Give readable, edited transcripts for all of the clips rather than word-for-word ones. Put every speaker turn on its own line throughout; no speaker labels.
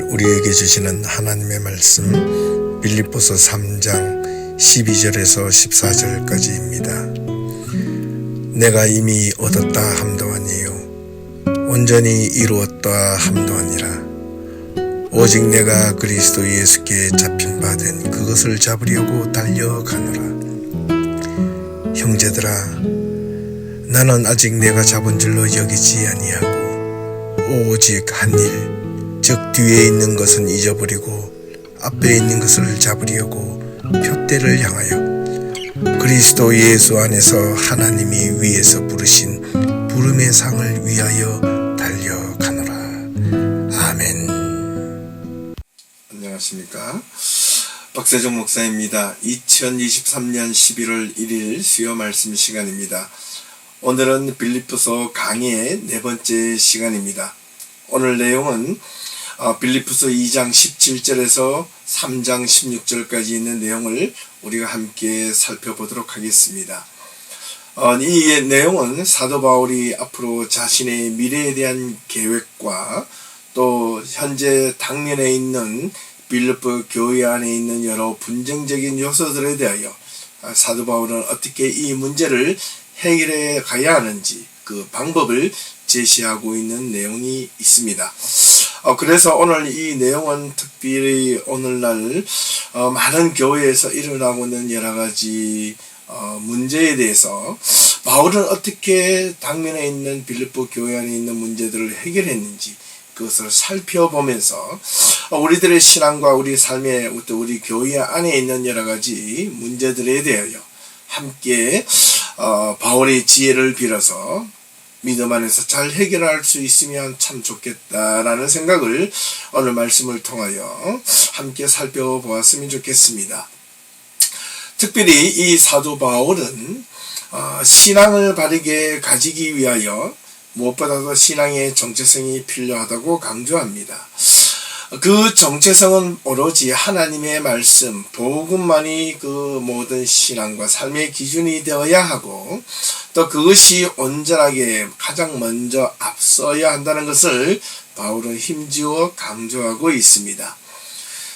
우리에게 주시는 하나님의 말씀 빌립보서 3장 12절에서 14절까지입니다. 내가 이미 얻었다 함도하니요 온전히 이루었다 함도하니라. 오직 내가 그리스도 예수께 잡힌 바 된 그것을 잡으려고 달려가노라. 형제들아, 나는 아직 내가 잡은 줄로 여기지 아니하고 오직 한 일, 즉 뒤에 있는 것은 잊어버리고 앞에 있는 것을 잡으려고 표대를 향하여 그리스도 예수 안에서 하나님이 위에서 부르신 부름의 상을 위하여 달려가노라. 아멘. 안녕하십니까? 박세종 목사입니다. 2023년 11월 1일 수요 말씀 시간입니다. 오늘은 빌립보서 강의의 네 번째 시간입니다. 오늘 내용은 빌립보서 2장 17절에서 3장 16절까지 있는 내용을 우리가 함께 살펴보도록 하겠습니다. 이 내용은 사도 바울이 앞으로 자신의 미래에 대한 계획과 또 현재 당면에 있는 빌립보 교회 안에 있는 여러 분쟁적인 요소들에 대하여 사도 바울은 어떻게 이 문제를 해결해 가야 하는지 그 방법을 제시하고 있는 내용이 있습니다. 그래서 오늘 이 내용은 특별히 오늘날 많은 교회에서 일어나고 있는 여러가지 문제에 대해서 바울은 어떻게 당면에 있는 빌립보 교회 안에 있는 문제들을 해결했는지 그것을 살펴보면서 우리들의 신앙과 우리 삶의 또 우리 교회 안에 있는 여러가지 문제들에 대하여 함께 바울의 지혜를 빌어서 믿음 안에서 잘 해결할 수 있으면 참 좋겠다라는 생각을 오늘 말씀을 통하여 함께 살펴보았으면 좋겠습니다. 특별히 이 사도 바울은 신앙을 바르게 가지기 위하여 무엇보다도 신앙의 정체성이 필요하다고 강조합니다. 그 정체성은 오로지 하나님의 말씀, 복음만이 그 모든 신앙과 삶의 기준이 되어야 하고 또 그것이 온전하게 가장 먼저 앞서야 한다는 것을 바울은 힘주어 강조하고 있습니다.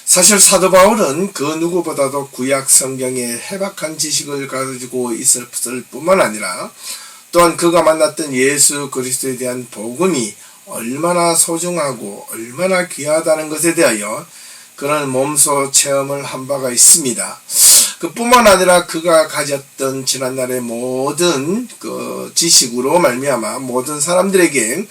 사실 사도 바울은 그 누구보다도 구약 성경에 해박한 지식을 가지고 있을 뿐만 아니라 또한 그가 만났던 예수 그리스도에 대한 복음이 얼마나 소중하고 얼마나 귀하다는 것에 대하여 그런 몸소 체험을 한 바가 있습니다. 그뿐만 아니라 그가 가졌던 지난날의 모든 그 지식으로 말미암아 모든 사람들에게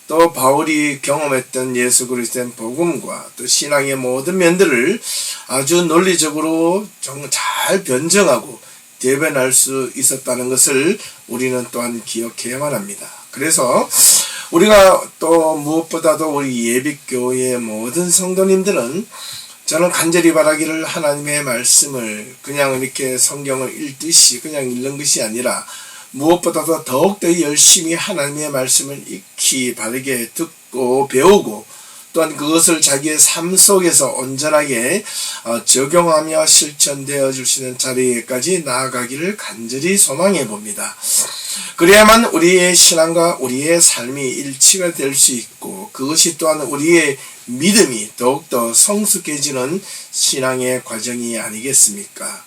또 바울이 경험했던 예수 그리스도의 복음과 또 신앙의 모든 면들을 아주 논리적으로 정말 잘 변증하고 대변할 수 있었다는 것을 우리는 또한 기억해야만 합니다. 그래서 우리가 또 무엇보다도 우리 예비교회의 모든 성도님들은 저는 간절히 바라기를 하나님의 말씀을 그냥 이렇게 성경을 읽듯이 그냥 읽는 것이 아니라 무엇보다도 더욱더 열심히 하나님의 말씀을 익히 바르게 듣고 배우고 또한 그것을 자기의 삶 속에서 온전하게 적용하며 실천되어 줄 수 있는 자리에까지 나아가기를 간절히 소망해 봅니다. 그래야만 우리의 신앙과 우리의 삶이 일치가 될 수 있고 그것이 또한 우리의 믿음이 더욱더 성숙해지는 신앙의 과정이 아니겠습니까?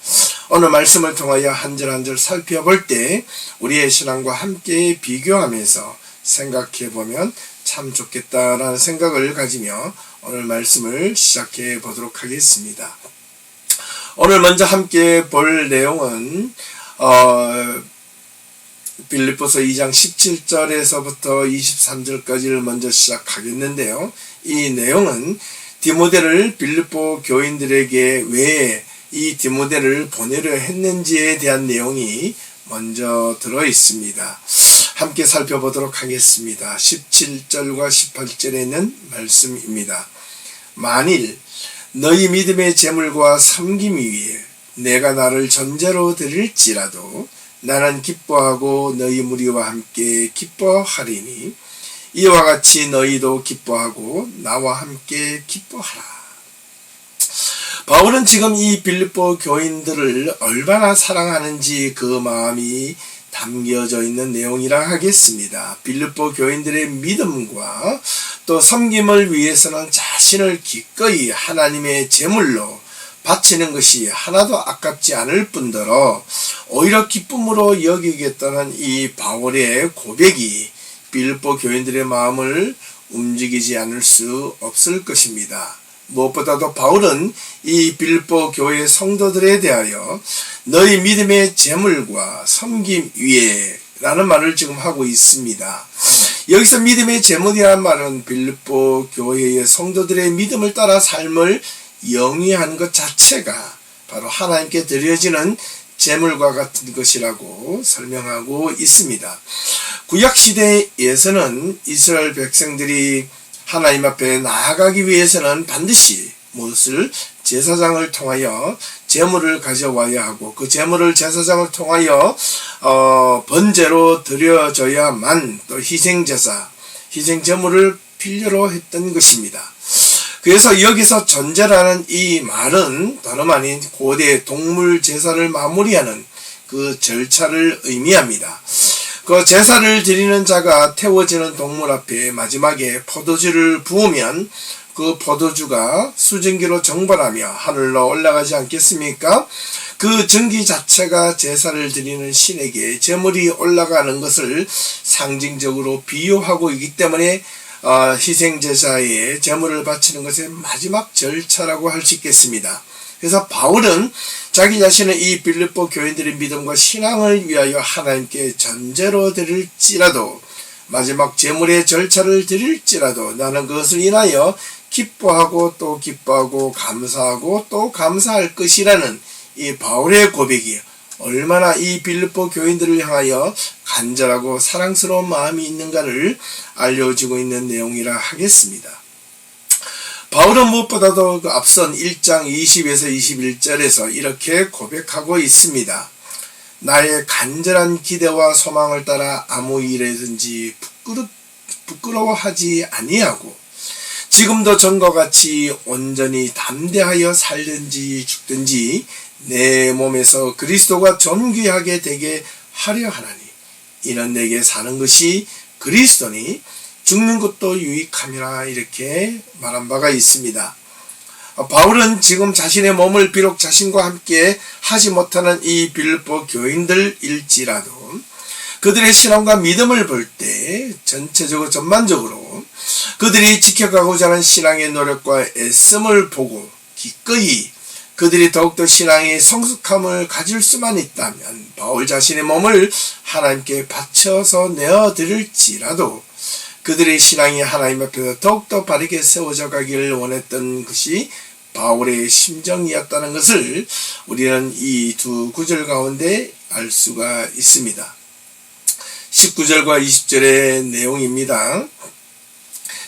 오늘 말씀을 통하여 한 절 한 절 살펴볼 때 우리의 신앙과 함께 비교하면서 생각해 보면 참 좋겠다라는 생각을 가지며 오늘 말씀을 시작해 보도록 하겠습니다. 오늘 먼저 함께 볼 내용은 빌립보서 2장 17절에서부터 23절까지를 먼저 시작하겠는데요. 이 내용은 디모데를 빌립보 교인들에게 왜 이 디모데를 보내려 했는지에 대한 내용이 먼저 들어 있습니다. 함께 살펴보도록 하겠습니다. 17절과 18절에 있는 말씀입니다. 만일 너희 믿음의 재물과 섬김 위에 내가 나를 전제로 드릴지라도 나는 기뻐하고 너희 무리와 함께 기뻐하리니 이와 같이 너희도 기뻐하고 나와 함께 기뻐하라. 바울은 지금 이 빌립보 교인들을 얼마나 사랑하는지 그 마음이 담겨져 있는 내용이라 하겠습니다. 빌립보 교인들의 믿음과 또 섬김을 위해서는 자신을 기꺼이 하나님의 제물로 바치는 것이 하나도 아깝지 않을 뿐더러 오히려 기쁨으로 여기겠다는 이 바울의 고백이 빌립보 교인들의 마음을 움직이지 않을 수 없을 것입니다. 무엇보다도 바울은 이 빌립보 교회 성도들에 대하여 너희 믿음의 제물과 섬김 위에 라는 말을 지금 하고 있습니다. 여기서 믿음의 제물이라는 말은 빌립보 교회의 성도들의 믿음을 따라 삶을 영위한 것 자체가 바로 하나님께 드려지는 제물과 같은 것이라고 설명하고 있습니다. 구약시대에서는 이스라엘 백성들이 하나님 앞에 나아가기 위해서는 반드시 무엇을 제사장을 통하여 제물을 가져와야 하고 그 제물을 제사장을 통하여 번제로 드려져야만 또 희생제물을 필요로 했던 것입니다. 그래서 여기서 전제라는 이 말은 다름 아닌 고대 동물 제사를 마무리하는 그 절차를 의미합니다. 그 제사를 드리는 자가 태워지는 동물 앞에 마지막에 포도주를 부으면 그 포도주가 수증기로 정발하며 하늘로 올라가지 않겠습니까? 그 증기 자체가 제사를 드리는 신에게 제물이 올라가는 것을 상징적으로 비유하고 있기 때문에 희생제사에 제물을 바치는 것의 마지막 절차라고 할 수 있겠습니다. 그래서 바울은 자기 자신의 이 빌립보 교인들의 믿음과 신앙을 위하여 하나님께 전제로 드릴지라도 마지막 제물의 절차를 드릴지라도 나는 그것을 인하여 기뻐하고 또 기뻐하고 감사하고 또 감사할 것이라는 이 바울의 고백이 얼마나 이 빌립보 교인들을 향하여 간절하고 사랑스러운 마음이 있는가를 알려주고 있는 내용이라 하겠습니다. 바울은 무엇보다도 그 앞선 1장 20에서 21절에서 이렇게 고백하고 있습니다. 나의 간절한 기대와 소망을 따라 아무 일에든지 부끄러워하지 아니하고 지금도 전과 같이 온전히 담대하여 살든지 죽든지 내 몸에서 그리스도가 존귀하게 되게 하려 하나니 이는 내게 사는 것이 그리스도니 죽는 것도 유익함이라 이렇게 말한 바가 있습니다. 바울은 지금 자신의 몸을 비록 자신과 함께 하지 못하는 이 빌립보 교인들일지라도 그들의 신앙과 믿음을 볼 때 전체적으로 전반적으로 그들이 지켜가고자 하는 신앙의 노력과 애씀을 보고 기꺼이 그들이 더욱더 신앙의 성숙함을 가질 수만 있다면 바울 자신의 몸을 하나님께 바쳐서 내어드릴지라도 그들의 신앙이 하나님 앞에서 더욱더 바르게 세워져 가기를 원했던 것이 바울의 심정이었다는 것을 우리는 이 두 구절 가운데 알 수가 있습니다. 19절과 20절의 내용입니다.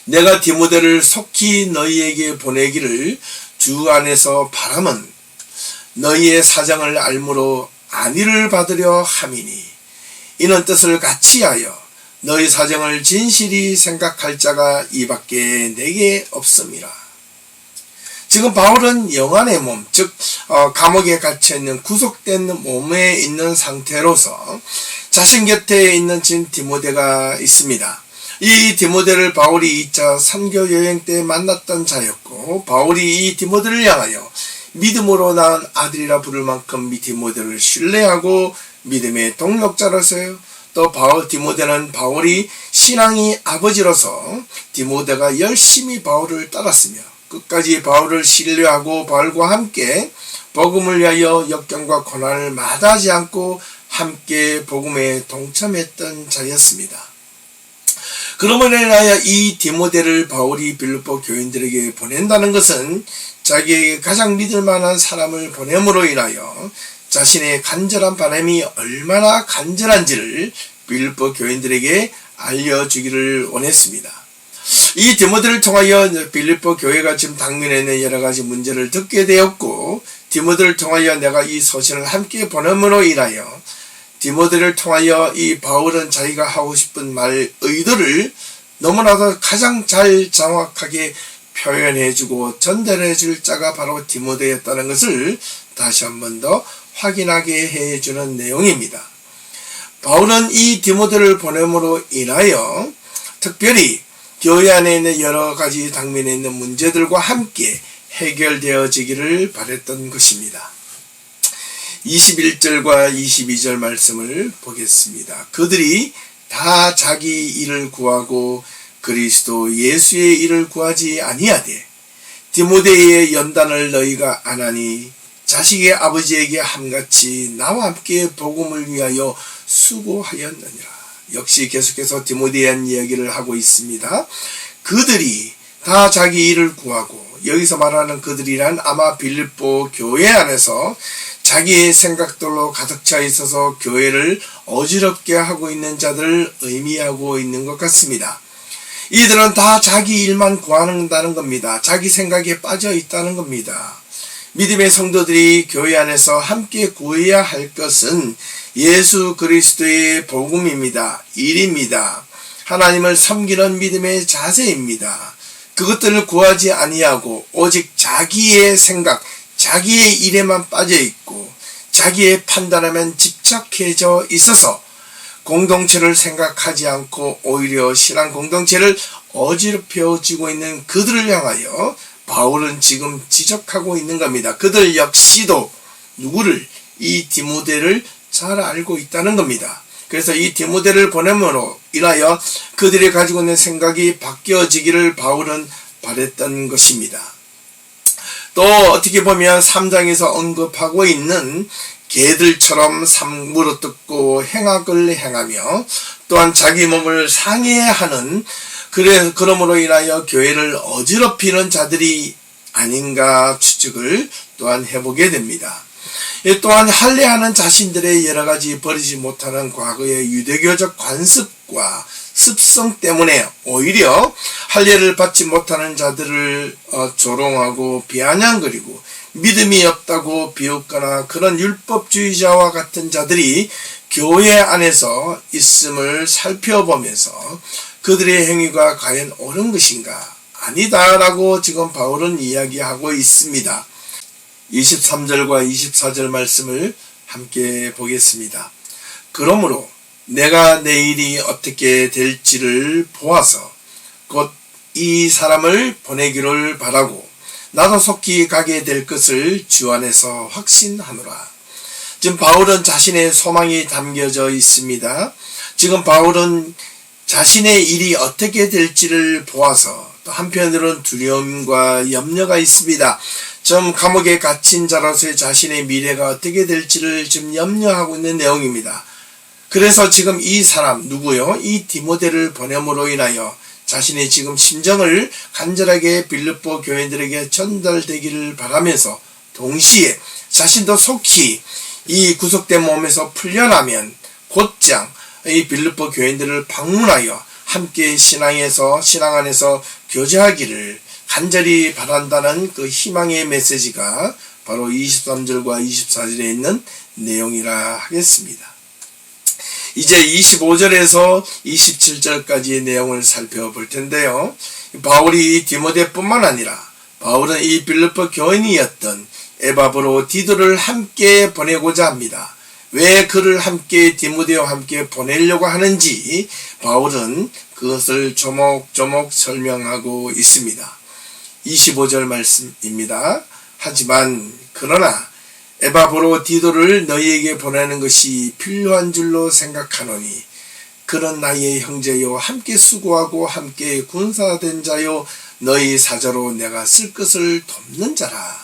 내가 디모데를 속히 너희에게 보내기를 주 안에서 바람은 너희의 사정을 알므로 안위를 받으려 함이니 이는 뜻을 같이 하여 너희 사정을 진실히 생각할 자가 이밖에 내게 없음이라. 지금 바울은 영안의 몸, 즉 감옥에 갇혀있는 구속된 몸에 있는 상태로서 자신 곁에 있는 진 디모데가 있습니다. 이 디모데를 바울이 2차 선교 여행 때 만났던 자였고 바울이 이 디모데를 향하여 믿음으로 낳은 아들이라 부를 만큼 디모데를 신뢰하고 믿음의 동력자로서요. 또 디모데는 바울이 신앙의 아버지로서 디모데가 열심히 바울을 따랐으며 끝까지 바울을 신뢰하고 바울과 함께 복음을 위하여 역경과 고난을 마다하지 않고 함께 복음에 동참했던 자였습니다. 그러므로 인하여 이 디모데를 바울이 빌립보 교인들에게 보낸다는 것은 자기에게 가장 믿을 만한 사람을 보냄으로 인하여 자신의 간절한 바람이 얼마나 간절한지를 빌립보 교인들에게 알려주기를 원했습니다. 이 디모데를 통하여 빌립보 교회가 지금 당면에 있는 여러 가지 문제를 듣게 되었고 디모데를 통하여 내가 이 서신을 함께 보냄으로 인하여 디모데를 통하여 이 바울은 자기가 하고 싶은 말 의도를 너무나도 가장 잘 정확하게 표현해주고 전달해줄 자가 바로 디모데였다는 것을 다시 한 번 더 확인하게 해주는 내용입니다. 바울은 이 디모데를 보냄으로 인하여 특별히 교회 안에 있는 여러 가지 당면에 있는 문제들과 함께 해결되어지기를 바랬던 것입니다. 21절과 22절 말씀을 보겠습니다. 그들이 다 자기 일을 구하고 그리스도 예수의 일을 구하지 아니하되 디모데의 연단을 너희가 안 하니 자식의 아버지에게 함같이 나와 함께 복음을 위하여 수고하였느니라. 역시 계속해서 디모데에 대한 이야기를 하고 있습니다. 그들이 다 자기 일을 구하고, 여기서 말하는 그들이란 아마 빌립보 교회 안에서 자기의 생각들로 가득 차 있어서 교회를 어지럽게 하고 있는 자들을 의미하고 있는 것 같습니다. 이들은 다 자기 일만 구한다는 겁니다. 자기 생각에 빠져 있다는 겁니다. 믿음의 성도들이 교회 안에서 함께 구해야 할 것은 예수 그리스도의 복음입니다. 일입니다. 하나님을 섬기는 믿음의 자세입니다. 그것들을 구하지 아니하고 오직 자기의 생각, 자기의 일에만 빠져 있고 자기의 판단에만 집착해져 있어서 공동체를 생각하지 않고 오히려 신앙 공동체를 어지럽혀지고 있는 그들을 향하여 바울은 지금 지적하고 있는 겁니다. 그들 역시도 누구를? 이 디모데를 잘 알고 있다는 겁니다. 그래서 이 디모데를 보냄으로 인하여 그들이 가지고 있는 생각이 바뀌어지기를 바울은 바랬던 것입니다. 또 어떻게 보면 3장에서 언급하고 있는 개들처럼 물어뜯고 행악을 행하며 또한 자기 몸을 상해하는, 그러므로 인하여 교회를 어지럽히는 자들이 아닌가 추측을 또한 해보게 됩니다. 또한 할례하는 자신들의 여러 가지 버리지 못하는 과거의 유대교적 관습과 습성 때문에 오히려 할례를 받지 못하는 자들을 조롱하고 비아냥거리고 믿음이 없다고 비웃거나 그런 율법주의자와 같은 자들이 교회 안에서 있음을 살펴보면서 그들의 행위가 과연 옳은 것인가? 아니다라고 지금 바울은 이야기하고 있습니다. 23절과 24절 말씀을 함께 보겠습니다. 그러므로 내가 내일이 어떻게 될지를 보아서 곧 이 사람을 보내기를 바라고 나도 속히 가게 될 것을 주 안에서 확신하노라. 지금 바울은 자신의 소망이 담겨져 있습니다. 지금 바울은 자신의 일이 어떻게 될지를 보아서 또 한편으로는 두려움과 염려가 있습니다. 좀 감옥에 갇힌 자로서의 자신의 미래가 어떻게 될지를 지금 염려하고 있는 내용입니다. 그래서 지금 이 사람 누구요? 이 디모데를 보냄으로 인하여 자신의 지금 심정을 간절하게 빌립보 교인들에게 전달되기를 바라면서 동시에 자신도 속히 이 구속된 몸에서 풀려나면 곧장 이 빌립보 교인들을 방문하여 함께 신앙 안에서 교제하기를 간절히 바란다는 그 희망의 메시지가 바로 23절과 24절에 있는 내용이라 하겠습니다. 이제 25절에서 27절까지의 내용을 살펴볼 텐데요. 바울이 디모데뿐만 아니라 바울은 이 빌립보 교인이었던 에바브로디도를 함께 보내고자 합니다. 왜 그를 함께 디모데와 함께 보내려고 하는지 바울은 그것을 조목조목 설명하고 있습니다. 25절 말씀입니다. 하지만 그러나 에바브로디도를 너희에게 보내는 것이 필요한 줄로 생각하노니 그런 나의 형제요 함께 수고하고 함께 군사된 자요 너희 사자로 내가 쓸 것을 돕는 자라.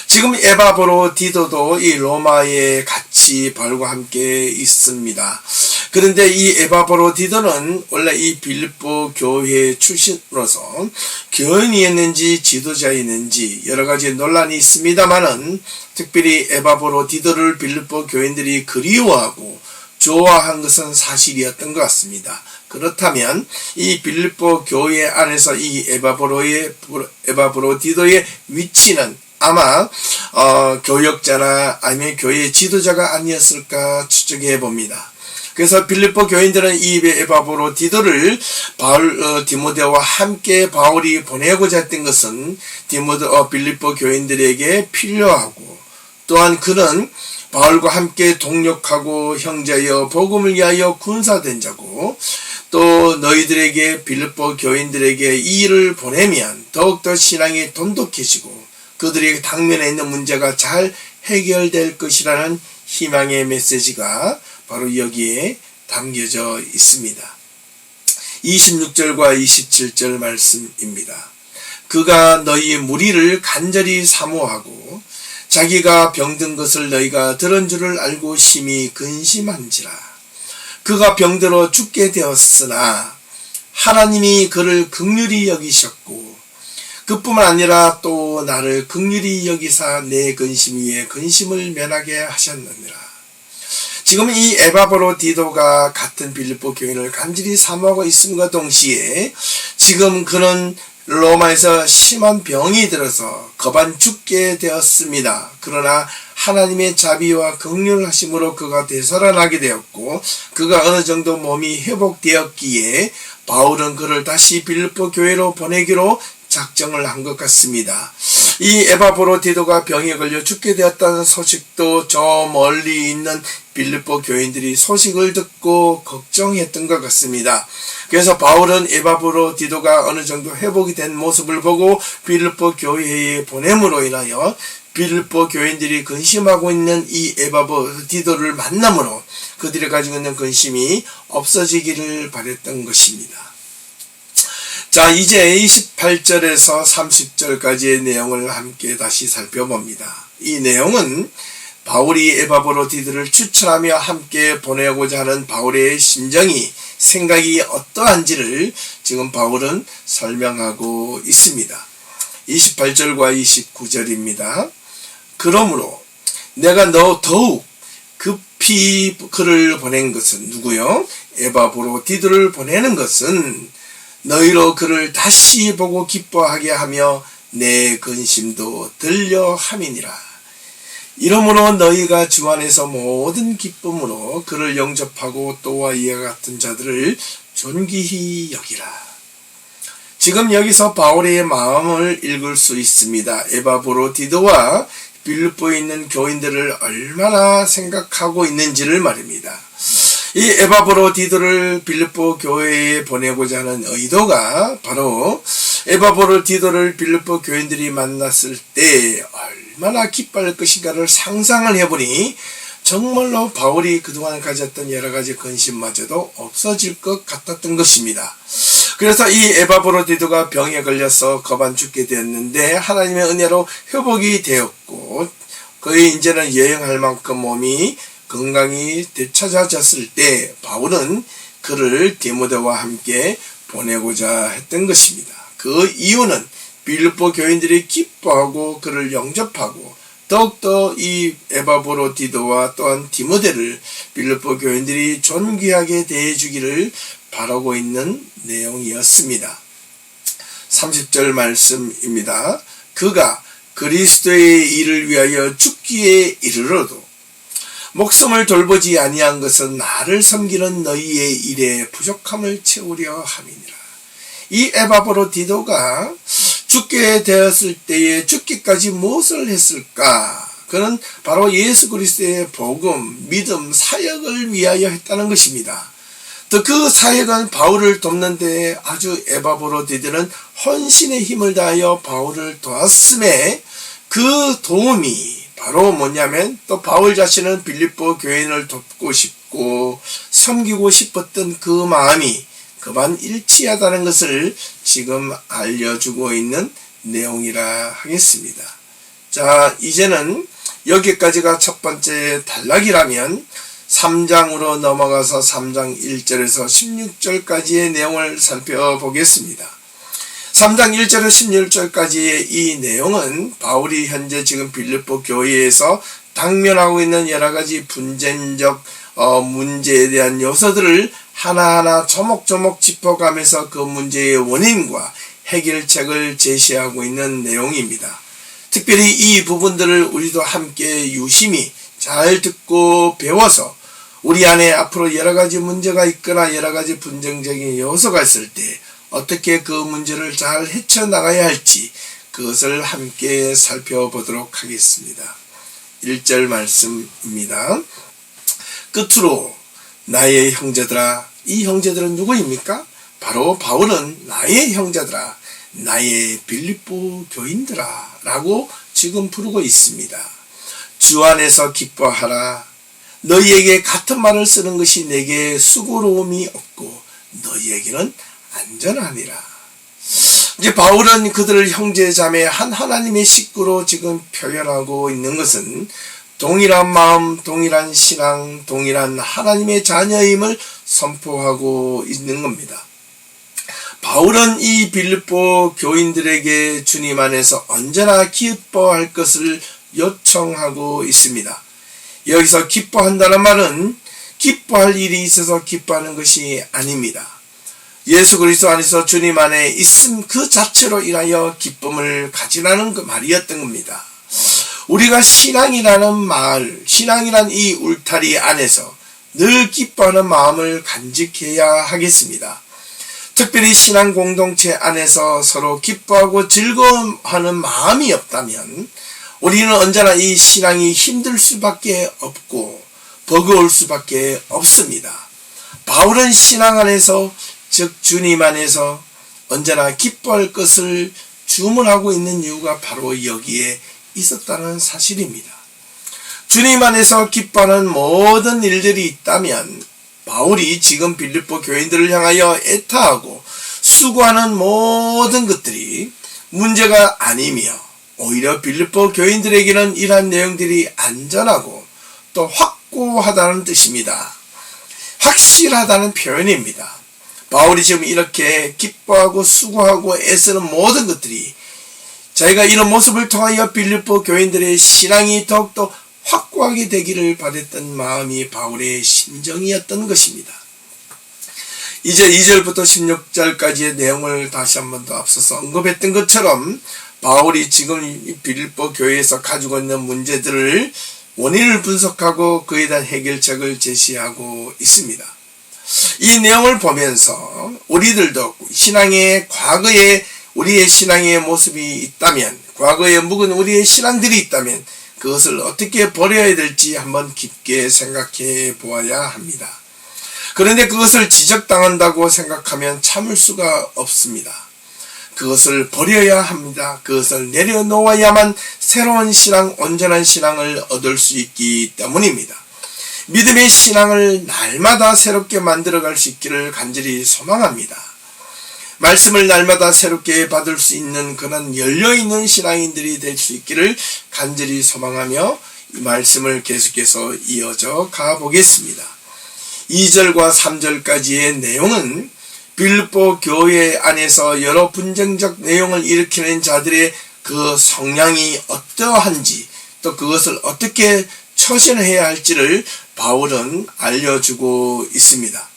지금 에바브로디도도 이 로마에 같이 바울과 함께 있습니다. 그런데 이 에바브로디도는 원래 이 빌립보 교회 출신으로서 교인이었는지 지도자였는지 여러 가지 논란이 있습니다만은 특별히 에바브로디도를 빌립보 교인들이 그리워하고 좋아한 것은 사실이었던 것 같습니다. 그렇다면 이 빌립보 교회 안에서 이 에바브로디도의 위치는 아마 교역자나 아니면 교회 지도자가 아니었을까 추측해 봅니다. 그래서 빌립보 교인들은 이 에바브로디도를 디모데와 함께 바울이 보내고자 했던 것은 빌립보 교인들에게 필요하고 또한 그는 바울과 함께 동력하고 형제여 복음을 위하여 군사된 자고 또 너희들에게 빌립보 교인들에게 이 일을 보내면 더욱더 신앙이 돈독해지고 그들에게 당면에 있는 문제가 잘 해결될 것이라는 희망의 메시지가 바로 여기에 담겨져 있습니다. 26절과 27절 말씀입니다. 그가 너희 무리를 간절히 사모하고 자기가 병든 것을 너희가 들은 줄을 알고 심히 근심한지라. 그가 병들어 죽게 되었으나 하나님이 그를 긍휼히 여기셨고 그뿐만 아니라 또 나를 긍휼히 여기사 내 근심 위에 근심을 면하게 하셨느니라. 지금 이 에바브로디도가 같은 빌립보 교인을 간절히 사모하고 있음과 동시에 지금 그는 로마에서 심한 병이 들어서 거반 죽게 되었습니다. 그러나 하나님의 자비와 긍휼하심으로 그가 되살아나게 되었고 그가 어느 정도 몸이 회복되었기에 바울은 그를 다시 빌립보 교회로 보내기로 작정을 한 것 같습니다. 이 에바브로디도가 병에 걸려 죽게 되었다는 소식도 저 멀리 있는 빌립보 교인들이 소식을 듣고 걱정했던 것 같습니다. 그래서 바울은 에바브로디도가 어느 정도 회복이 된 모습을 보고 빌립보 교회에 보냄으로 인하여 빌립보 교인들이 근심하고 있는 이 에바브로디도를 만남으로 그들이 가지고 있는 근심이 없어지기를 바랬던 것입니다. 자, 이제 28절에서 30절까지의 내용을 함께 다시 살펴봅니다. 이 내용은 바울이 에바브로디도를 추천하며 함께 보내고자 하는 바울의 심정이 생각이 어떠한지를 지금 바울은 설명하고 있습니다. 28절과 29절입니다. 그러므로 내가 더욱 급히 그를 보낸 것은 누구요? 에바브로디도를 보내는 것은 너희로 그를 다시 보고 기뻐하게 하며 내 근심도 들려 함이니라. 이러므로 너희가 주 안에서 모든 기쁨으로 그를 영접하고 또와 이와 같은 자들을 존귀히 여기라. 지금 여기서 바울의 마음을 읽을 수 있습니다. 에바브로디도와 빌립보에 있는 교인들을 얼마나 생각하고 있는지를 말입니다. 이 에바브로디도를 빌립보 교회에 보내고자 하는 의도가 바로 에바브로디도를 빌립보 교인들이 만났을 때 얼마나 기뻐할 것인가를 상상을 해보니 정말로 바울이 그동안 가졌던 여러 가지 근심마저도 없어질 것 같았던 것입니다. 그래서 이 에바브로디도가 병에 걸려서 거반 죽게 되었는데 하나님의 은혜로 회복이 되었고 거의 이제는 여행할 만큼 몸이 건강이 되찾아졌을 때 바울은 그를 디모데와 함께 보내고자 했던 것입니다. 그 이유는 빌립보 교인들이 기뻐하고 그를 영접하고 더욱더 이 에바브로디도와 또한 디모데를 빌립보 교인들이 존귀하게 대해주기를 바라고 있는 내용이었습니다. 30절 말씀입니다. 그가 그리스도의 일을 위하여 죽기에 이르러도 목숨을 돌보지 아니한 것은 나를 섬기는 너희의 일에 부족함을 채우려 함이니라. 이 에바브로디도가 죽게 되었을 때에 죽기까지 무엇을 했을까? 그는 바로 예수 그리스도의 복음, 믿음, 사역을 위하여 했다는 것입니다. 또 그 사역은 바울을 돕는 데 아주 에바브로디도는 헌신의 힘을 다하여 바울을 도왔음에 그 도움이 바로 뭐냐면 또 바울 자신은 빌립보 교인을 돕고 싶고 섬기고 싶었던 그 마음이 그만 일치하다는 것을 지금 알려주고 있는 내용이라 하겠습니다. 자, 이제는 여기까지가 첫 번째 단락이라면 3장으로 넘어가서 3장 1절에서 16절까지의 내용을 살펴보겠습니다. 3장 1절에서 16절까지의 이 내용은 바울이 현재 지금 빌립보 교회에서 당면하고 있는 여러 가지 분쟁적 문제에 대한 요소들을 하나하나 조목조목 짚어가면서 그 문제의 원인과 해결책을 제시하고 있는 내용입니다. 특별히 이 부분들을 우리도 함께 유심히 잘 듣고 배워서 우리 안에 앞으로 여러 가지 문제가 있거나 여러 가지 분쟁적인 요소가 있을 때 어떻게 그 문제를 잘 헤쳐나가야 할지 그것을 함께 살펴보도록 하겠습니다. 1절 말씀입니다. 끝으로 나의 형제들아 이 형제들은 누구입니까? 바로 바울은 나의 형제들아, 나의 빌립보 교인들아 라고 지금 부르고 있습니다. 주 안에서 기뻐하라. 너희에게 같은 말을 쓰는 것이 내게 수고로움이 없고 너희에게는 안전하니라. 이제 바울은 그들을 형제 자매 한 하나님의 식구로 지금 표현하고 있는 것은 동일한 마음, 동일한 신앙, 동일한 하나님의 자녀임을 선포하고 있는 겁니다. 바울은 이 빌립보 교인들에게 주님 안에서 언제나 기뻐할 것을 요청하고 있습니다. 여기서 기뻐한다는 말은 기뻐할 일이 있어서 기뻐하는 것이 아닙니다. 예수 그리스도 안에서 주님 안에 있음 그 자체로 인하여 기쁨을 가지라는 그 말이었던 겁니다. 우리가 신앙이라는 말, 신앙이란 이 울타리 안에서 늘 기뻐하는 마음을 간직해야 하겠습니다. 특별히 신앙 공동체 안에서 서로 기뻐하고 즐거워하는 마음이 없다면 우리는 언제나 이 신앙이 힘들 수밖에 없고 버거울 수밖에 없습니다. 바울은 신앙 안에서 즉 주님 안에서 언제나 기뻐할 것을 주문하고 있는 이유가 바로 여기에 있었다는 사실입니다. 주님 안에서 기뻐하는 모든 일들이 있다면 바울이 지금 빌립보 교인들을 향하여 애타하고 수고하는 모든 것들이 문제가 아니며 오히려 빌립보 교인들에게는 이러한 내용들이 안전하고 또 확고하다는 뜻입니다. 확실하다는 표현입니다. 바울이 지금 이렇게 기뻐하고 수고하고 애쓰는 모든 것들이 자기가 이런 모습을 통하여 빌립보 교인들의 신앙이 더욱더 확고하게 되기를 바랬던 마음이 바울의 심정이었던 것입니다. 이제 2절부터 16절까지의 내용을 다시 한 번 더 앞서서 언급했던 것처럼 바울이 지금 빌립보 교회에서 가지고 있는 문제들을 원인을 분석하고 그에 대한 해결책을 제시하고 있습니다. 이 내용을 보면서 우리들도 신앙의 과거에 우리의 신앙의 모습이 있다면, 과거에 묵은 우리의 신앙들이 있다면 그것을 어떻게 버려야 될지 한번 깊게 생각해 보아야 합니다. 그런데 그것을 지적당한다고 생각하면 참을 수가 없습니다. 그것을 버려야 합니다. 그것을 내려놓아야만 새로운 신앙, 온전한 신앙을 얻을 수 있기 때문입니다. 믿음의 신앙을 날마다 새롭게 만들어갈 수 있기를 간절히 소망합니다. 말씀을 날마다 새롭게 받을 수 있는 그런 열려있는 신앙인들이 될 수 있기를 간절히 소망하며 이 말씀을 계속해서 이어져 가보겠습니다. 2절과 3절까지의 내용은 빌립보 교회 안에서 여러 분쟁적 내용을 일으키는 자들의 그 성향이 어떠한지 또 그것을 어떻게 처신해야 할지를 바울은 알려주고 있습니다.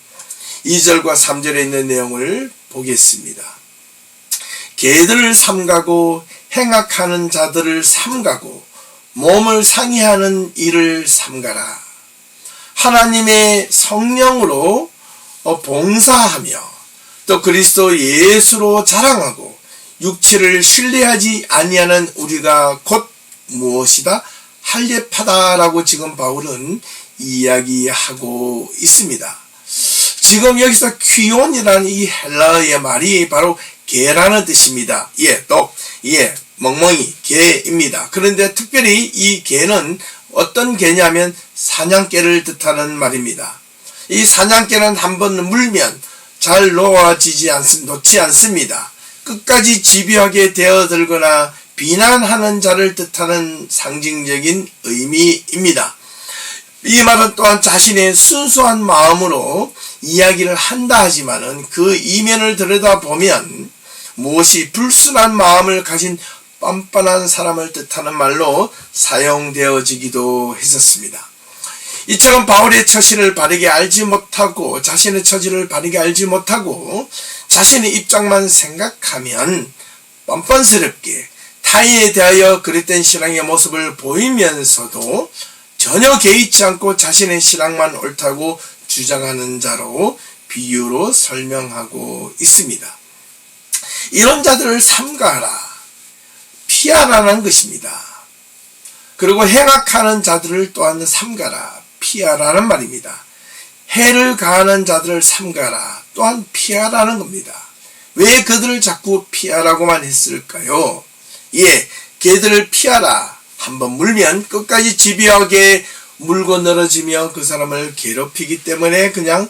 2절과 3절에 있는 내용을 보겠습니다. 개들을 삼가고 행악하는 자들을 삼가고 몸을 상해하는 일을 삼가라. 하나님의 성령으로 봉사하며 또 그리스도 예수로 자랑하고 육체를 신뢰하지 아니하는 우리가 곧 무엇이다? 할례파다라고 지금 바울은 이야기하고 있습니다. 지금 여기서 퀴온이라는 이 헬라어의 말이 바로 개라는 뜻입니다. 멍멍이, 개입니다. 그런데 특별히 이 개는 어떤 개냐면 사냥개를 뜻하는 말입니다. 이 사냥개는 한번 물면 잘 놓지 않습니다. 끝까지 집요하게 되어들거나 비난하는 자를 뜻하는 상징적인 의미입니다. 이 말은 또한 자신의 순수한 마음으로 이야기를 한다 하지만은 그 이면을 들여다보면 무엇이 불순한 마음을 가진 뻔뻔한 사람을 뜻하는 말로 사용되어지기도 했었습니다. 이처럼 바울의 처신을 바르게 알지 못하고 자신의 처지를 바르게 알지 못하고 자신의 입장만 생각하면 뻔뻔스럽게 타인에 대하여 그릇된 신앙의 모습을 보이면서도 전혀 개의치 않고 자신의 신앙만 옳다고 주장하는 자로 비유로 설명하고 있습니다. 이런 자들을 삼가하라, 피하라는 것입니다. 그리고 행악하는 자들을 또한 삼가라, 피하라는 말입니다. 해를 가하는 자들을 삼가라, 또한 피하라는 겁니다. 왜 그들을 자꾸 피하라고만 했을까요? 예, 개들을 피하라. 한번 물면 끝까지 집요하게 물고 늘어지며 그 사람을 괴롭히기 때문에 그냥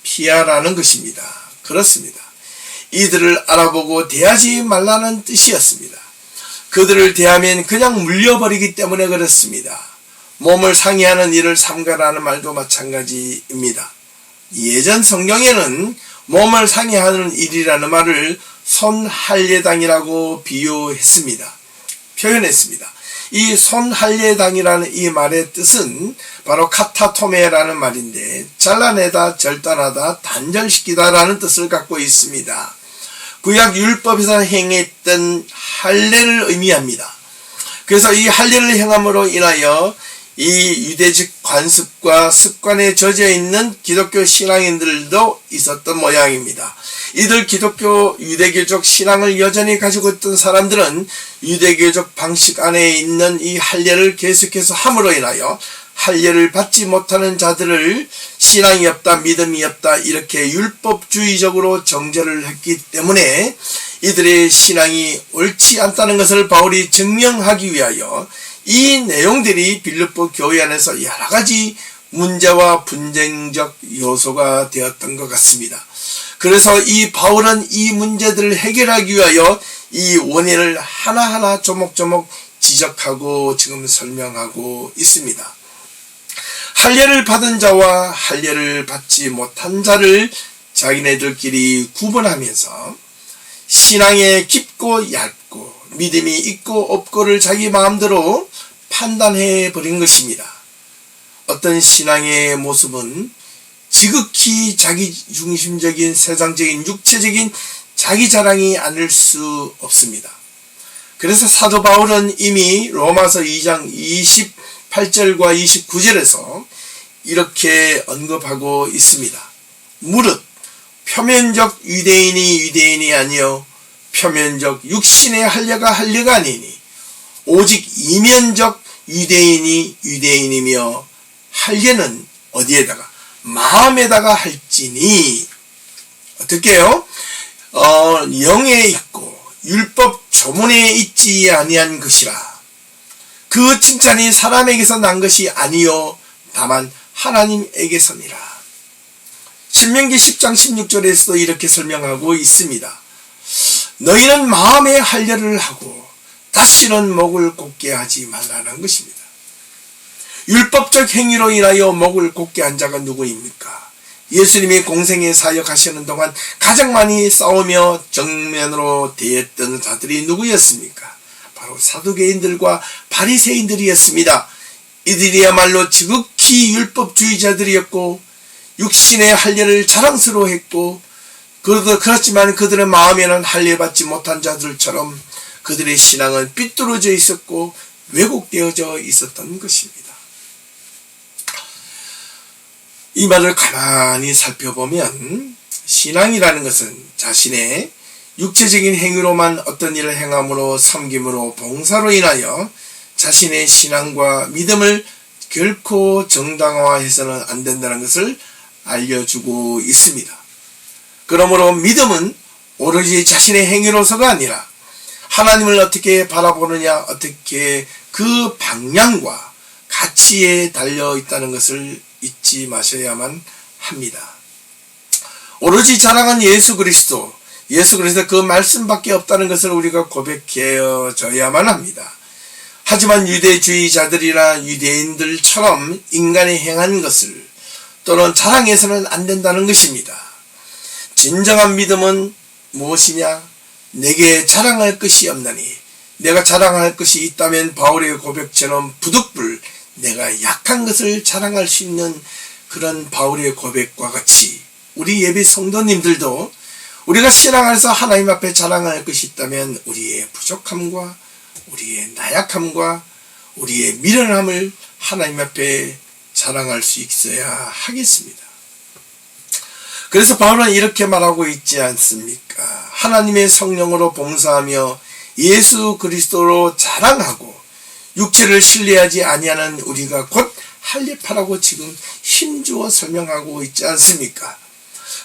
피하라는 것입니다. 그렇습니다. 이들을 알아보고 대하지 말라는 뜻이었습니다. 그들을 대하면 그냥 물려버리기 때문에 그렇습니다. 몸을 상해하는 일을 삼가라는 말도 마찬가지입니다. 예전 성경에는 몸을 상해하는 일이라는 말을 손할례당이라고 비유했습니다. 표현했습니다. 이 손할례당이라는 이 말의 뜻은 바로 카타토메라는 말인데 잘라내다, 절단하다, 단절시키다 라는 뜻을 갖고 있습니다. 구약 율법에서 행했던 할례를 의미합니다. 그래서 이 할례를 행함으로 인하여 이 유대적 관습과 습관에 젖어 있는 기독교 신앙인들도 있었던 모양입니다. 이들 기독교 유대교적 신앙을 여전히 가지고 있던 사람들은 유대교적 방식 안에 있는 이 할례를 계속해서 함으로 인하여 할례를 받지 못하는 자들을 신앙이 없다, 믿음이 없다 이렇게 율법주의적으로 정죄를 했기 때문에 이들의 신앙이 옳지 않다는 것을 바울이 증명하기 위하여 이 내용들이 빌립보 교회 안에서 여러 가지 문제와 분쟁적 요소가 되었던 것 같습니다. 그래서 이 바울은 이 문제들을 해결하기 위하여 이 원인을 하나하나 조목조목 지적하고 지금 설명하고 있습니다. 할례를 받은 자와 할례를 받지 못한 자를 자기네들끼리 구분하면서 신앙의 깊고 얇고 믿음이 있고 없고를 자기 마음대로 판단해 버린 것입니다. 어떤 신앙의 모습은 지극히 자기중심적인 세상적인 육체적인 자기 자랑이 아닐 수 없습니다. 그래서 사도 바울은 이미 로마서 2장 28절과 29절에서 이렇게 언급하고 있습니다. 무릇 표면적 유대인이 아니요 표면적 육신의 할례가 할례가 아니니 오직 이면적 유대인이 유대인이며 할례는 어디에다가 마음에다가 할지니 어떻게요? 영에 있고 율법 조문에 있지 아니한 것이라. 그 칭찬이 사람에게서 난 것이 아니요 다만 하나님에게서니라. 신명기 10장 16절에서도 이렇게 설명하고 있습니다. 너희는 마음에 할례를 하고 다시는 목을 곧게 하지 말라는 것입니다. 율법적 행위로 인하여 목을 곧게 한 자가 누구입니까? 예수님이 공생의 사역하시는 동안 가장 많이 싸우며 정면으로 대했던 자들이 누구였습니까? 바로 사두개인들과 바리새인들이었습니다. 이들이야말로 지극히 율법주의자들이었고 육신의 할례를 자랑스러워했고 그렇지만 그들의 마음에는 할례받지 못한 자들처럼 그들의 신앙은 삐뚤어져 있었고 왜곡되어져 있었던 것입니다. 이 말을 가만히 살펴보면 신앙이라는 것은 자신의 육체적인 행위로만 어떤 일을 행함으로 섬김으로 봉사로 인하여 자신의 신앙과 믿음을 결코 정당화해서는 안 된다는 것을 알려주고 있습니다. 그러므로 믿음은 오로지 자신의 행위로서가 아니라 하나님을 어떻게 바라보느냐, 어떻게 그 방향과 가치에 달려 있다는 것을 잊지 마셔야만 합니다. 오로지 자랑한 예수 그리스도 그 말씀밖에 없다는 것을 우리가 고백해줘야만 합니다. 하지만 유대주의자들이나 유대인들처럼 인간이 행한 것을 또는 자랑해서는 안 된다는 것입니다. 진정한 믿음은 무엇이냐? 내게 자랑할 것이 없나니 내가 자랑할 것이 있다면 바울의 고백처럼 부득불 내가 약한 것을 자랑할 수 있는 그런 바울의 고백과 같이 우리 예배 성도님들도 우리가 신앙 안에서 하나님 앞에 자랑할 것이 있다면 우리의 부족함과 우리의 나약함과 우리의 미련함을 하나님 앞에 자랑할 수 있어야 하겠습니다. 그래서 바울은 이렇게 말하고 있지 않습니까? 하나님의 성령으로 봉사하며 예수 그리스도로 자랑하고 육체를 신뢰하지 아니하는 우리가 곧 할례파라고 지금 힘주어 설명하고 있지 않습니까?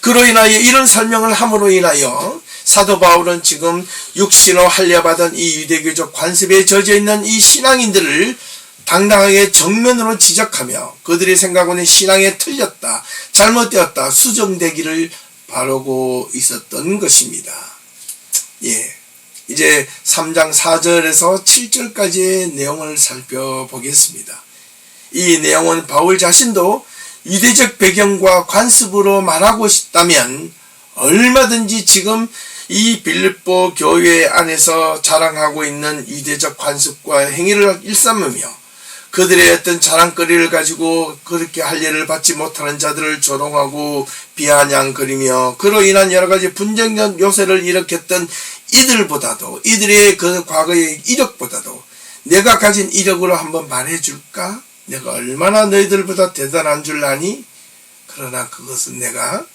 그로 인하여 이런 설명을 함으로 인하여 사도 바울은 지금 육신으로 할례받은 이 유대교적 관습에 젖어있는 이 신앙인들을 당당하게 정면으로 지적하며 그들의 생각은 신앙에 틀렸다, 잘못되었다, 수정되기를 바라고 있었던 것입니다. 이제 3장 4절에서 7절까지의 내용을 살펴보겠습니다. 이 내용은 바울 자신도 유대적 배경과 관습으로 말하고 싶다면 얼마든지 지금 이 빌립보 교회 안에서 자랑하고 있는 유대적 관습과 행위를 일삼으며 그들의 어떤 자랑거리를 가지고 그렇게 할례를 받지 못하는 자들을 조롱하고 비아냥거리며 그로 인한 여러 가지 분쟁적 요새를 일으켰던 이들보다도, 이들의 그 과거의 이력보다도 내가 가진 이력으로 한번 말해줄까? 내가 얼마나 너희들보다 대단한 줄 아니? 그러나 그것은 내가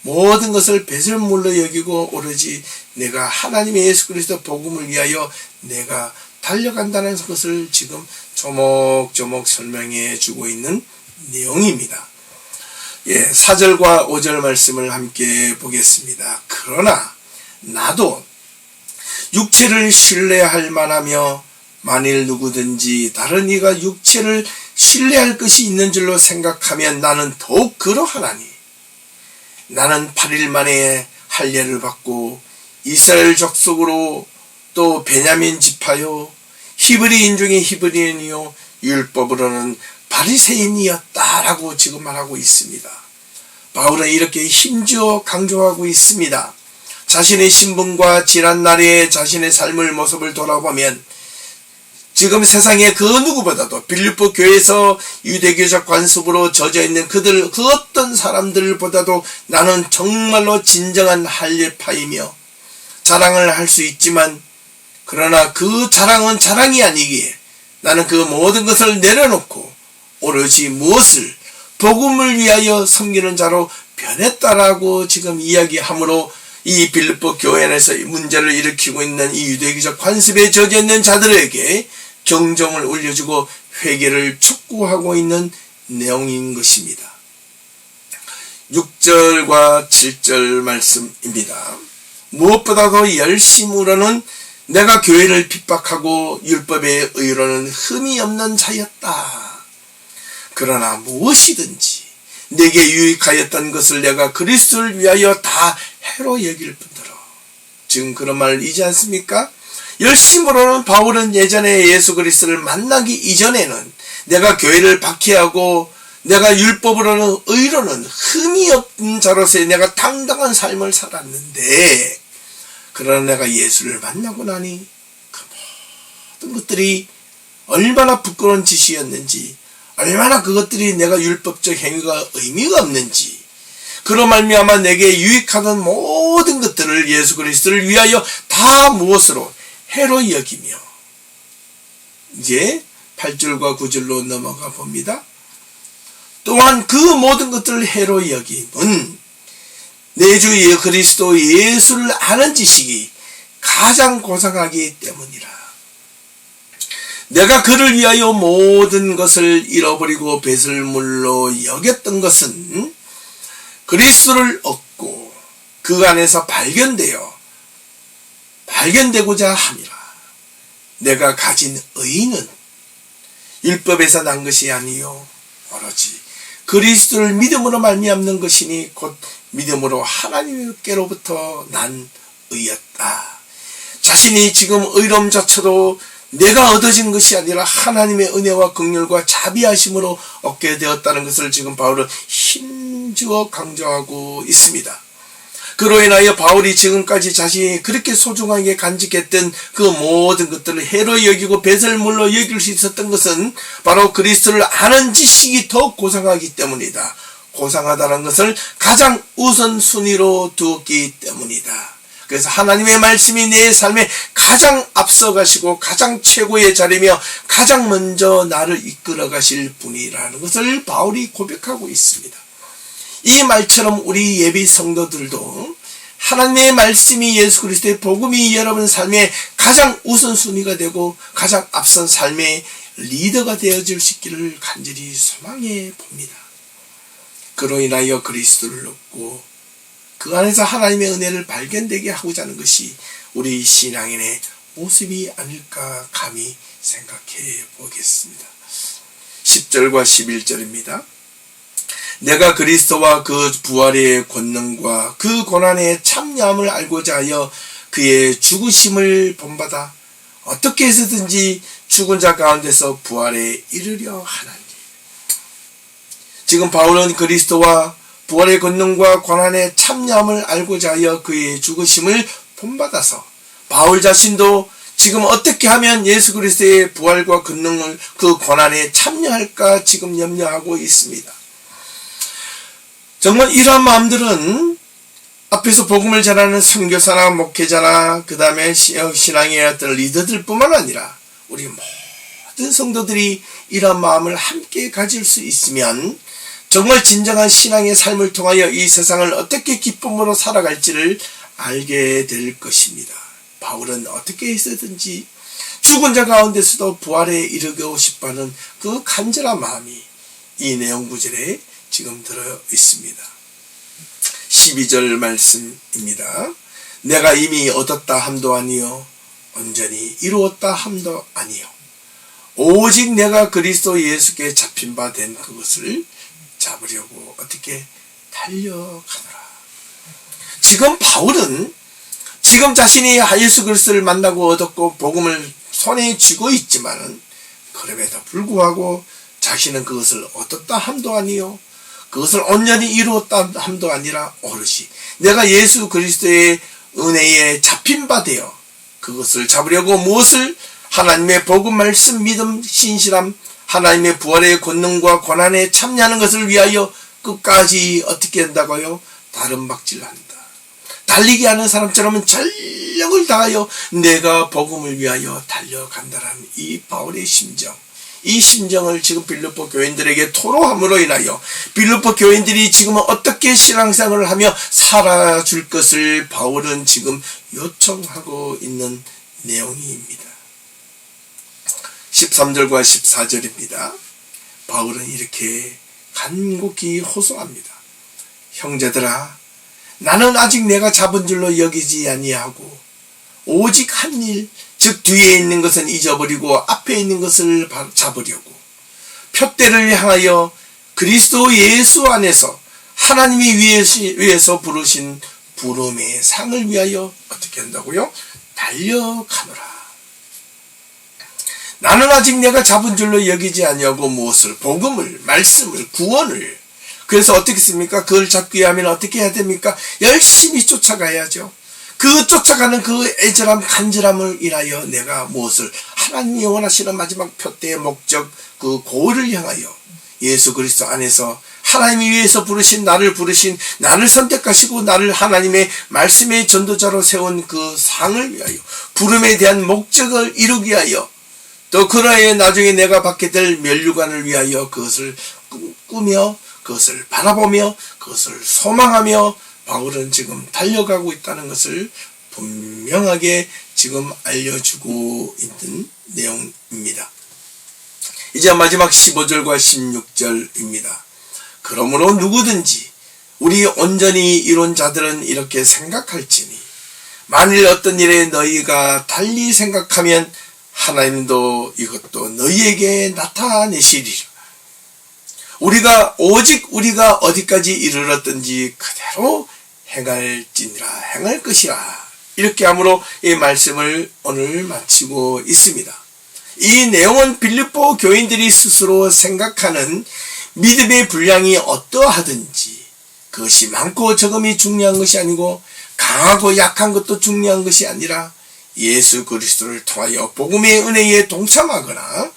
모든 것을 배설물로 여기고 오로지 내가 하나님의 예수 그리스도 복음을 위하여 내가 달려간다는 것을 지금 조목조목 설명해 주고 있는 내용입니다. 4절과 5절 말씀을 함께 보겠습니다. 그러나 나도 육체를 신뢰할 만하며 만일 누구든지 다른 이가 육체를 신뢰할 것이 있는 줄로 생각하면 나는 더욱 그러하나니 나는 8일 만에 할례를 받고 이스라엘 족속으로 또 베냐민 지파요 히브리인 중에 히브리인이요 율법으로는 바리새인이었다라고 지금 말하고 있습니다. 바울은 이렇게 힘주어 강조하고 있습니다. 자신의 신분과 지난 날의 자신의 삶의 모습을 돌아보면 지금 세상의 그 누구보다도 빌립보 교회에서 유대교적 관습으로 젖어있는 그 어떤 사람들보다도 나는 정말로 진정한 할례파이며 자랑을 할 수 있지만 그러나 그 자랑은 자랑이 아니기에 나는 그 모든 것을 내려놓고 오로지 무엇을 복음을 위하여 섬기는 자로 변했다라고 지금 이야기하므로 이 빌립보 교회 안에서 문제를 일으키고 있는 이 유대교적 관습에 젖어있는 자들에게 경종을 울려주고 회개를 촉구하고 있는 내용인 것입니다. 6절과 7절 말씀입니다. 무엇보다도 열심으로는 내가 교회를 핍박하고 율법의 의로는 흠이 없는 자였다. 그러나 무엇이든지 내게 유익하였던 것을 내가 그리스도를 위하여 다 해로 여길 뿐더러. 지금 그런 말을 잊지 않습니까? 열심으로는 바울은 예전에 예수 그리스도를 만나기 이전에는 내가 교회를 박해하고 내가 율법으로는 의로는 흠이 없는 자로서의 내가 당당한 삶을 살았는데 그러나 내가 예수를 만나고 나니 그 모든 것들이 얼마나 부끄러운 짓이었는지 얼마나 그것들이 내가 율법적 행위가 의미가 없는지 그로 말미암아 내게 유익하는 모든 것들을 예수 그리스도를 위하여 다 무엇으로 해로 여기며 이제 8절과 9절로 넘어가 봅니다. 또한 그 모든 것들을 해로 여김은 내 주 그리스도 예수를 아는 지식이 가장 고상하기 때문이라. 내가 그를 위하여 모든 것을 잃어버리고 배설물로 여겼던 것은 그리스도를 얻고 그 안에서 발견되고자 함이라. 내가 가진 의는 율법에서 난 것이 아니요 오로지 그리스도를 믿음으로 말미암는 것이니 곧 믿음으로 하나님께로부터 난 의였다. 자신이 지금 의로움조차도 내가 얻어진 것이 아니라 하나님의 은혜와 긍휼과 자비하심으로 얻게 되었다는 것을 지금 바울은 힘주어 강조하고 있습니다. 그로 인하여 바울이 지금까지 자신이 그렇게 소중하게 간직했던 그 모든 것들을 해로 여기고 배설물로 여길 수 있었던 것은 바로 그리스도를 아는 지식이 더 고상하기 때문이다. 고상하다는 것을 가장 우선순위로 두었기 때문이다. 그래서 하나님의 말씀이 내 삶에 가장 앞서가시고 가장 최고의 자리며 가장 먼저 나를 이끌어 가실 분이라는 것을 바울이 고백하고 있습니다. 이 말처럼 우리 예비 성도들도 하나님의 말씀이 예수 그리스도의 복음이 여러분 삶에 가장 우선순위가 되고 가장 앞선 삶의 리더가 되어줄 수 있기를 간절히 소망해 봅니다. 그로 인하여 그리스도를 얻고 그 안에서 하나님의 은혜를 발견되게 하고자 하는 것이 우리 신앙인의 모습이 아닐까 감히 생각해 보겠습니다. 10절과 11절입니다. 내가 그리스도와 그 부활의 권능과 그 고난의 참여함을 알고자 하여 그의 죽으심을 본받아 어떻게 해서든지 죽은 자 가운데서 부활에 이르려 하나니. 지금 바울은 그리스도와 부활의 권능과 고난의 참여함을 알고자 하여 그의 죽으심을 본받아서 바울 자신도 지금 어떻게 하면 예수 그리스도의 부활과 권능을 그 고난에 참여할까 지금 염려하고 있습니다. 정말 이러한 마음들은 앞에서 복음을 전하는 선교사나 목회자나 그 다음에 신앙의 어떤 리더들 뿐만 아니라 우리 모든 성도들이 이러한 마음을 함께 가질 수 있으면 정말 진정한 신앙의 삶을 통하여 이 세상을 어떻게 기쁨으로 살아갈지를 알게 될 것입니다. 바울은 어떻게 해서든지 죽은 자 가운데서도 부활에 이르고 싶어하는 그 간절한 마음이 이 내용 구절에 지금 들어 있습니다. 12절 말씀입니다. 내가 이미 얻었다 함도 아니요 온전히 이루었다 함도 아니요 오직 내가 그리스도 예수께 잡힌 바 된 그것을 잡으려고 어떻게 달려가노라. 지금 바울은 지금 자신이 예수 그리스도를 만나고 얻었고 복음을 손에 쥐고 있지만은 그럼에도 불구하고 자신은 그것을 얻었다 함도 아니요 그것을 온전히 이루었다 함도 아니라 오롯이 내가 예수 그리스도의 은혜에 잡힌 바 되어 그것을 잡으려고 무엇을 하나님의 복음 말씀 믿음 신실함 하나님의 부활의 권능과 고난에 참여하는 것을 위하여 끝까지 어떻게 한다고요? 다름박질한다. 달리기 하는 사람처럼은 전력을 다하여 내가 복음을 위하여 달려간다라는 이 바울의 심정. 이 심정을 지금 빌립보 교인들에게 토로함으로 인하여 빌립보 교인들이 지금 어떻게 신앙생활을 하며 살아줄 것을 바울은 지금 요청하고 있는 내용입니다. 13절과 14절입니다. 바울은 이렇게 간곡히 호소합니다. 형제들아, 나는 아직 내가 잡은 줄로 여기지 아니하고 오직 한 일, 즉 뒤에 있는 것은 잊어버리고 앞에 있는 것을 잡으려고 표대를 향하여 그리스도 예수 안에서 하나님이 위에서 부르신 부름의 상을 위하여 어떻게 한다고요? 달려가노라. 나는 아직 내가 잡은 줄로 여기지 아니하고 무엇을? 복음을, 말씀을, 구원을. 그래서 어떻게 씁니까? 그걸 잡기 위하면 어떻게 해야 됩니까? 열심히 쫓아가야죠. 그 쫓아가는 그 애절함, 간절함을 인하여 내가 무엇을? 하나님이 원하시는 마지막 표대의 목적, 그 고를 향하여 예수 그리스도 안에서 하나님이 위해서 나를 선택하시고 나를 하나님의 말씀의 전도자로 세운 그 상을 위하여 부름에 대한 목적을 이루기 위하여 또 그러해 나중에 내가 받게 될 면류관을 위하여 그것을 꾸며 그것을 바라보며 그것을 소망하며 바울은 지금 달려가고 있다는 것을 분명하게 지금 알려주고 있는 내용입니다. 이제 마지막 15절과 16절입니다. 그러므로 누구든지 우리 온전히 이룬 자들은 이렇게 생각할지니 만일 어떤 일에 너희가 달리 생각하면 하나님도 이것도 너희에게 나타내시리라. 오직 우리가 어디까지 이르렀든지 그대로 행할 것이라. 이렇게 함으로 이 말씀을 오늘 마치고 있습니다. 이 내용은 빌립보 교인들이 스스로 생각하는 믿음의 분량이 어떠하든지 그것이 많고 적음이 중요한 것이 아니고 강하고 약한 것도 중요한 것이 아니라 예수 그리스도를 통하여 복음의 은혜에 동참하거나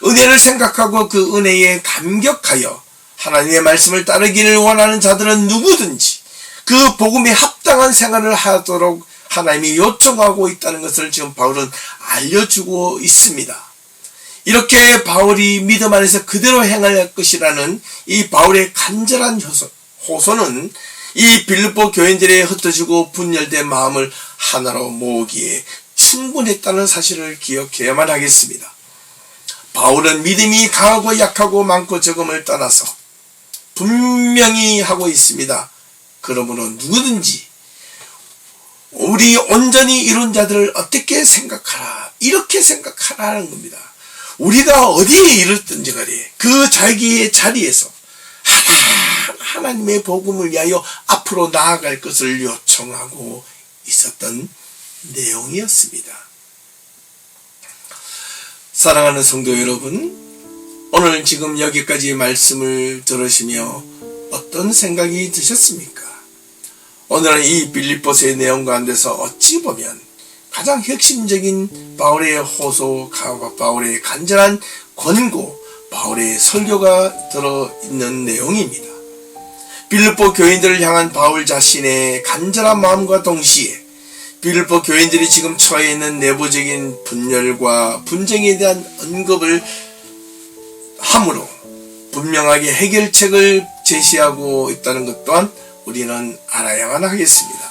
은혜를 생각하고 그 은혜에 감격하여 하나님의 말씀을 따르기를 원하는 자들은 누구든지 그 복음에 합당한 생활을 하도록 하나님이 요청하고 있다는 것을 지금 바울은 알려주고 있습니다. 이렇게 바울이 믿음 안에서 그대로 행할 것이라는 이 바울의 간절한 호소는 이 빌립보 교인들의 흩어지고 분열된 마음을 하나로 모으기에 충분했다는 사실을 기억해야만 하겠습니다. 바울은 믿음이 강하고 약하고 많고 적음을 떠나서 분명히 하고 있습니다. 그러므로 누구든지 우리 온전히 이룬 자들을 어떻게 생각하라, 이렇게 생각하라는 겁니다. 우리가 어디에 이르든지 간에 그 자기의 자리에서 하나님의 복음을 위하여 앞으로 나아갈 것을 요청하고 있었던 내용이었습니다. 사랑하는 성도 여러분, 오늘 지금 여기까지 말씀을 들으시며 어떤 생각이 드셨습니까? 오늘은 이 빌립보서의 내용 가운데서 어찌 보면 가장 핵심적인 바울의 호소, 바울의 간절한 권고, 바울의 설교가 들어있는 내용입니다. 빌립보 교인들을 향한 바울 자신의 간절한 마음과 동시에 빌립보 교인들이 지금 처해 있는 내부적인 분열과 분쟁에 대한 언급을 함으로 분명하게 해결책을 제시하고 있다는 것 또한 우리는 알아야만 하겠습니다.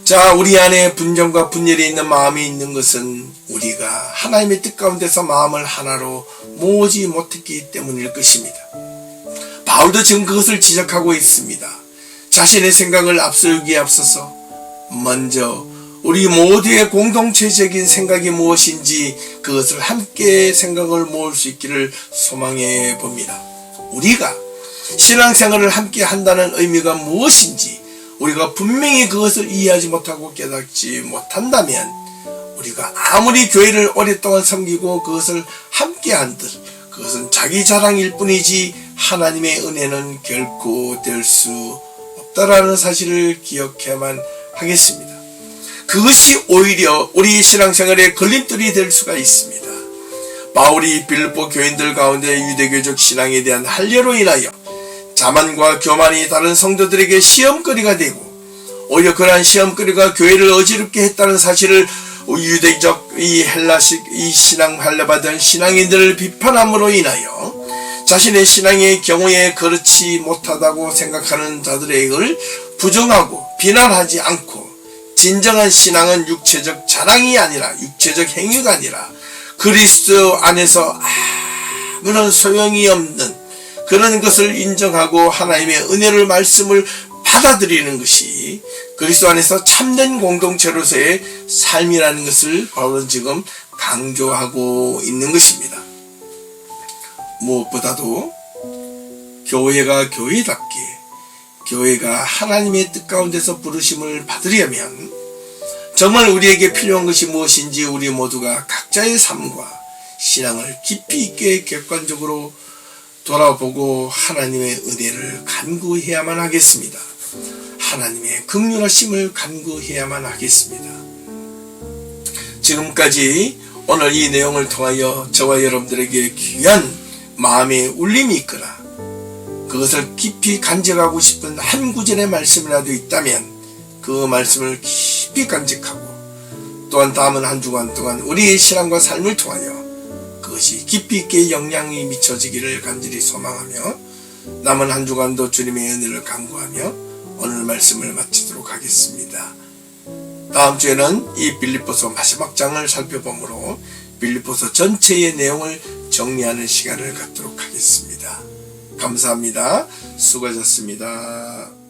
자, 우리 안에 분쟁과 분열이 있는 마음이 있는 것은 우리가 하나님의 뜻 가운데서 마음을 하나로 모으지 못했기 때문일 것입니다. 바울도 지금 그것을 지적하고 있습니다. 자신의 생각을 앞세우기에 앞서서 먼저 우리 모두의 공동체적인 생각이 무엇인지 그것을 함께 생각을 모을 수 있기를 소망해 봅니다. 우리가 신앙생활을 함께 한다는 의미가 무엇인지 우리가 분명히 그것을 이해하지 못하고 깨닫지 못한다면 우리가 아무리 교회를 오랫동안 섬기고 그것을 함께 한들 그것은 자기 자랑일 뿐이지 하나님의 은혜는 결코 될 수 없다라는 사실을 기억해야만 하겠습니다. 그것이 오히려 우리 신앙생활의 걸림돌이 될 수가 있습니다. 바울이 빌립보 교인들 가운데 유대교적 신앙에 대한 할례로 인하여 자만과 교만이 다른 성도들에게 시험거리가 되고 오히려 그러한 시험거리가 교회를 어지럽게 했다는 사실을 유대적 이 헬라식 이 신앙 할례받은 신앙인들을 비판함으로 인하여 자신의 신앙의 경우에 그렇지 못하다고 생각하는 자들을 부정하고 비난하지 않고 진정한 신앙은 육체적 자랑이 아니라 육체적 행위가 아니라 그리스도 안에서 아무런 소용이 없는 그런 것을 인정하고 하나님의 은혜를 말씀을 받아들이는 것이 그리스도 안에서 참된 공동체로서의 삶이라는 것을 바울은 지금 강조하고 있는 것입니다. 무엇보다도 교회가 교회답게 교회가 하나님의 뜻 가운데서 부르심을 받으려면 정말 우리에게 필요한 것이 무엇인지 우리 모두가 각자의 삶과 신앙을 깊이 있게 객관적으로 돌아보고 하나님의 은혜를 간구해야만 하겠습니다. 하나님의 긍휼하심을 간구해야만 하겠습니다. 지금까지 오늘 이 내용을 통하여 저와 여러분들에게 귀한 마음의 울림이 있거나 그것을 깊이 간직하고 싶은 한 구절의 말씀이라도 있다면 그 말씀을 깊이 간직하고 또한 남은 한 주간 동안 우리의 신앙과 삶을 통하여 그것이 깊이 있게 영향이 미쳐지기를 간절히 소망하며 남은 한 주간도 주님의 은혜를 간구하며 오늘 말씀을 마치도록 하겠습니다. 다음 주에는 이 빌립보서 마지막 장을 살펴보므로 빌립보서 전체의 내용을 정리하는 시간을 갖도록 하겠습니다. 감사합니다. 수고하셨습니다.